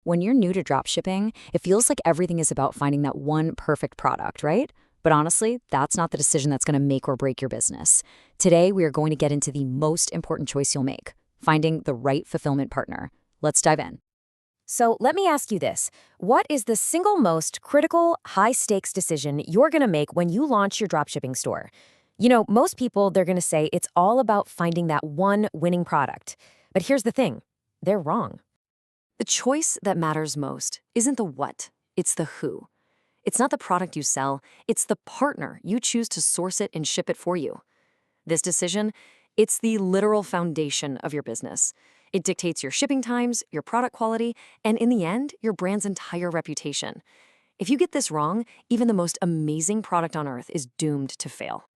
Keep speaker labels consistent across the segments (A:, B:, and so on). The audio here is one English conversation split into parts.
A: When you're new to dropshipping, it feels like everything is about finding that one perfect product, right? But honestly, that's not the decision that's going to make or break your business. Today, we are going to get into the most important choice you'll make, finding the right fulfillment partner. Let's dive in.
B: So let me ask you this. What is the single most critical, high-stakes decision you're going to make when you launch your dropshipping store? Most people, they're going to say it's all about finding that one winning product. But here's the thing. They're wrong.
A: The choice that matters most isn't the what, it's the who. It's not the product you sell, it's the partner you choose to source it and ship it for you. This decision, it's the literal foundation of your business. It dictates your shipping times, your product quality, and in the end, your brand's entire reputation. If you get this wrong, even the most amazing product on earth is doomed to fail.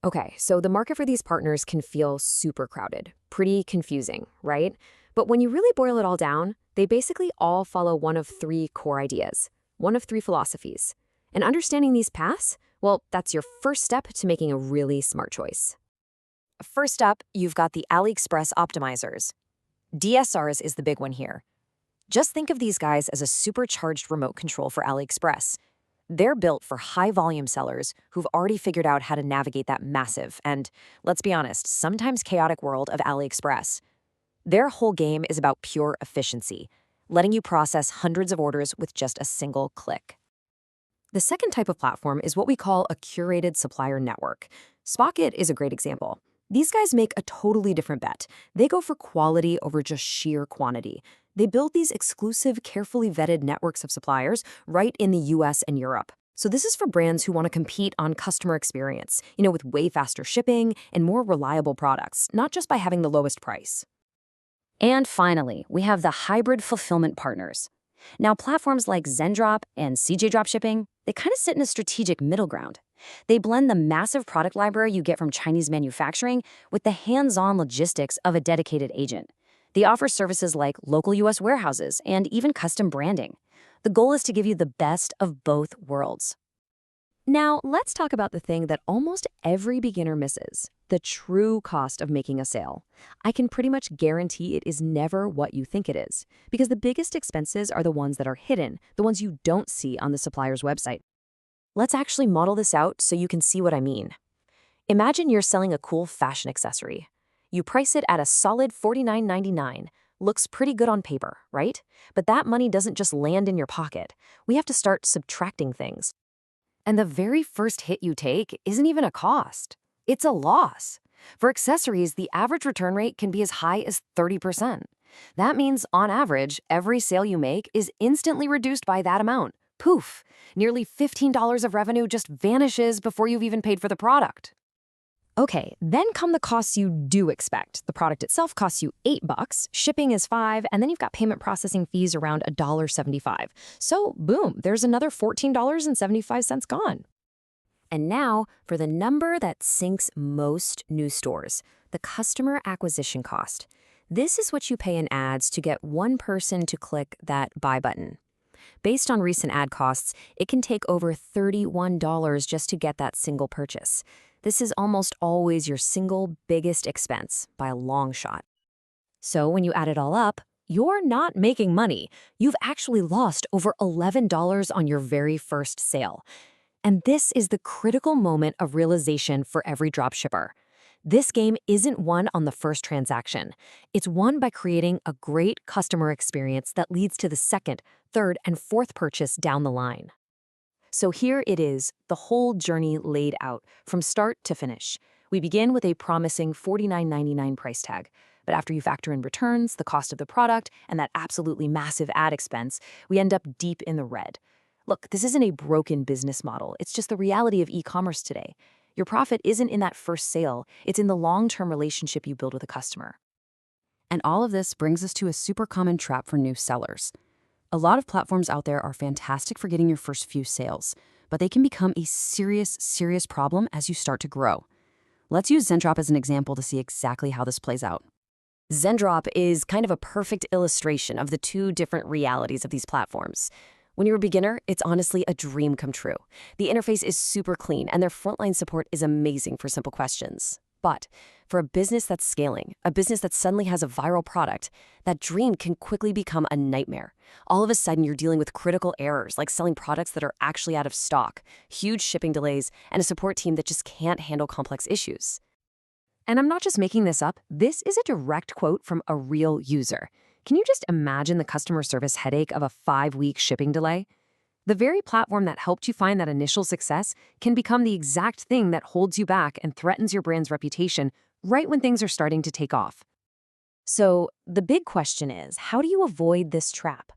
B: Okay, so the market for these partners can feel super crowded, pretty confusing, right? But when you really boil it all down, they basically all follow one of three core ideas, one of three philosophies. And understanding these paths, well, that's your first step to making a really smart choice. First up, you've got the AliExpress optimizers. DSRs is the big one here. Just think of these guys as a supercharged remote control for AliExpress. They're built for high-volume sellers who've already figured out how to navigate that massive and, let's be honest, sometimes chaotic world of AliExpress. Their whole game is about pure efficiency, letting you process hundreds of orders with just a single click. The second type of platform is what we call a curated supplier network. Spocket is a great example. These guys make a totally different bet. They go for quality over just sheer quantity. They build these exclusive, carefully vetted networks of suppliers right in the US and Europe. So this is for brands who want to compete on customer experience, with way faster shipping and more reliable products, not just by having the lowest price. And finally, we have the hybrid fulfillment partners. Now, platforms like Zendrop and CJ Dropshipping, they kind of sit in a strategic middle ground. They blend the massive product library you get from Chinese manufacturing with the hands-on logistics of a dedicated agent. They offer services like local US warehouses and even custom branding. The goal is to give you the best of both worlds. Now, let's talk about the thing that almost every beginner misses, the true cost of making a sale. I can pretty much guarantee it is never what you think it is, because the biggest expenses are the ones that are hidden, the ones you don't see on the supplier's website. Let's actually model this out so you can see what I mean. Imagine you're selling a cool fashion accessory. You price it at a solid $49.99. Looks pretty good on paper, right? But that money doesn't just land in your pocket. We have to start subtracting things. And the very first hit you take isn't even a cost. It's a loss. For accessories, the average return rate can be as high as 30%. That means, on average, every sale you make is instantly reduced by that amount. Poof! Nearly $15 of revenue just vanishes before you've even paid for the product. Okay, then come the costs you do expect. The product itself costs you $8, shipping is $5, and then you've got payment processing fees around $1.75. So, boom, there's another $14.75 gone. And now, for the number that sinks most new stores, the customer acquisition cost. This is what you pay in ads to get one person to click that buy button. Based on recent ad costs, it can take over $31 just to get that single purchase. This is almost always your single biggest expense by a long shot. So when you add it all up, you're not making money. You've actually lost over $11 on your very first sale. And this is the critical moment of realization for every dropshipper. This game isn't won on the first transaction. It's won by creating a great customer experience that leads to the second, third, and fourth purchase down the line. So here it is, the whole journey laid out, from start to finish. We begin with a promising $49.99 price tag. But after you factor in returns, the cost of the product, and that absolutely massive ad expense, we end up deep in the red. Look, this isn't a broken business model. It's just the reality of e-commerce today. Your profit isn't in that first sale. It's in the long-term relationship you build with a customer.
A: And all of this brings us to a super common trap for new sellers. A lot of platforms out there are fantastic for getting your first few sales, but they can become a serious problem as you start to grow. Let's use Zendrop as an example to see exactly how this plays out.
B: Zendrop is kind of a perfect illustration of the two different realities of these platforms. When you're a beginner, it's honestly a dream come true. The interface is super clean, and their frontline support is amazing for simple questions.
A: But for a business that's scaling, a business that suddenly has a viral product, that dream can quickly become a nightmare. All of a sudden, you're dealing with critical errors like selling products that are actually out of stock, huge shipping delays, and a support team that just can't handle complex issues. And I'm not just making this up. This is a direct quote from a real user. Can you just imagine the customer service headache of a 5-week shipping delay? The very platform that helped you find that initial success can become the exact thing that holds you back and threatens your brand's reputation right when things are starting to take off.
B: So the big question is, how do you avoid this trap?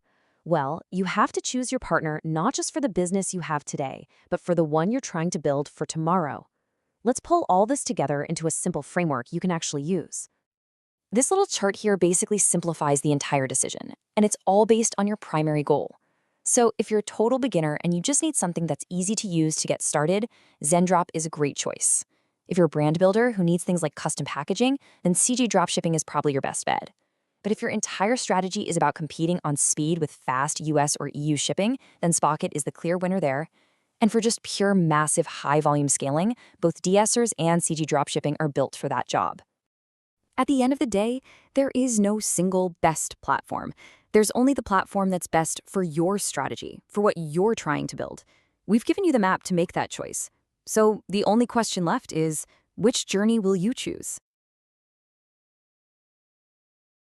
B: Well, you have to choose your partner not just for the business you have today, but for the one you're trying to build for tomorrow. Let's pull all this together into a simple framework you can actually use.
A: This little chart here basically simplifies the entire decision, and it's all based on your primary goal. So if you're a total beginner and you just need something that's easy to use to get started, Zendrop is a great choice. If you're a brand builder who needs things like custom packaging, then CG dropshipping is probably your best bet. But if your entire strategy is about competing on speed with fast US or EU shipping, then Spocket is the clear winner there. And for just pure massive high-volume scaling, both DSers and CG dropshipping are built for that job. At the end of the day, there is no single best platform. There's only the platform that's best for your strategy, for what you're trying to build. We've given you the map to make that choice. So the only question left is, which journey will you choose?